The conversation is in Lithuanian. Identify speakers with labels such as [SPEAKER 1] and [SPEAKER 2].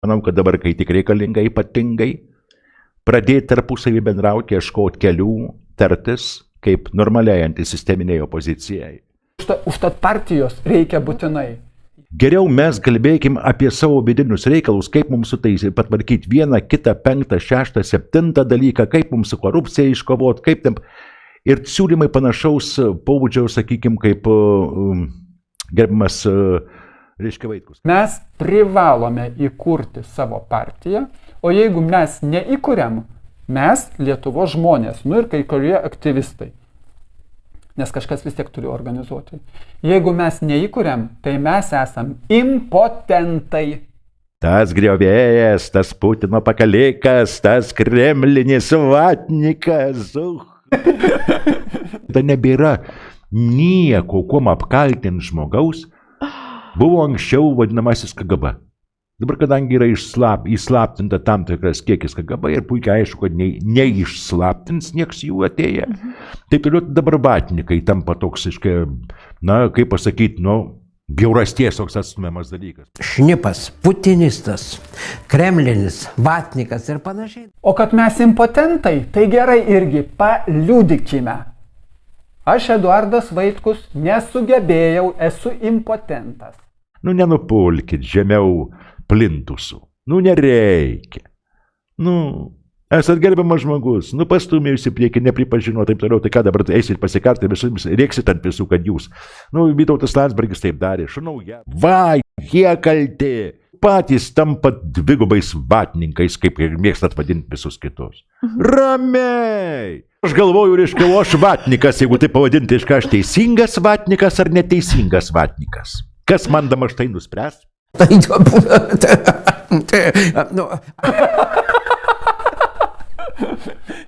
[SPEAKER 1] manau, kad dabar, kai tik reikalinga ypatingai, pradėti tarpusavį bendrauti, ieškoti kelių, tartis, kaip normaliai antisisteminiai opozicijai.
[SPEAKER 2] Užtat partijos reikia būtinai.
[SPEAKER 1] Geriau mes kalbėkim apie savo vidinius reikalus, kaip mums su tais patvarkyti vieną, kitą, 5, 6, 7 dalyką, kaip mums su korupcija iškovoti, kaip ten. Ir siūlymai panašaus pobūdžio, sakykime, kaip gerbiamas reiškia Vaitkus.
[SPEAKER 2] Mes privalome įkurti savo partiją, o jeigu mes neįkuriam, mes Lietuvos žmonės, nu ir kai kurie aktyvistai. Nes kažkas vis tiek turi organizuoti. Jeigu mes neįkuriam, tai mes esam impotentai.
[SPEAKER 1] Tas griovėjas, tas Putino pakalikas, tas kremlinis vatnikas. Tai nebėra nieko, kuom apkaltinti žmogaus, buvo anksčiau vadinamasis KGB. Dabar, kadangi yra įslaptinta tam tikras kiekis KGB ir puikiai aišku, kad neišslaptins nieks jų atėję, tai toliau dabar vatnikai tampa toks, na, kaip pasakyti, bjauras tiesiog atstumiamas dalykas.
[SPEAKER 3] Šnipas, putinistas, kremlinis, vatnikas ir panašiai.
[SPEAKER 2] O kad mes impotentai, tai gerai irgi paliudykime. Aš, Eduardas Vaitkus, nesugebėjau, esu impotentas.
[SPEAKER 1] Nenupulkit žemiau plintusų. Nereikia. Esat gerbiamas žmogus. Pastumėjusi priekį, nepripažino, taip toliau. Tai ką dabar eisit pasikarti, rėksit ant visų, kad jūs. Vytautas Landsbergis taip darė. Jie kalti. Patys tampa dvigubais vatninkais, kaip ir mėgstat vadinti visus kitus. Ramiai. Aš galvoju, reiškia, aš vatnikas, jeigu tai pavadinti, aš teisingas vatnikas ar neteisingas vatnikas. Kas man dabar štai nuspręs?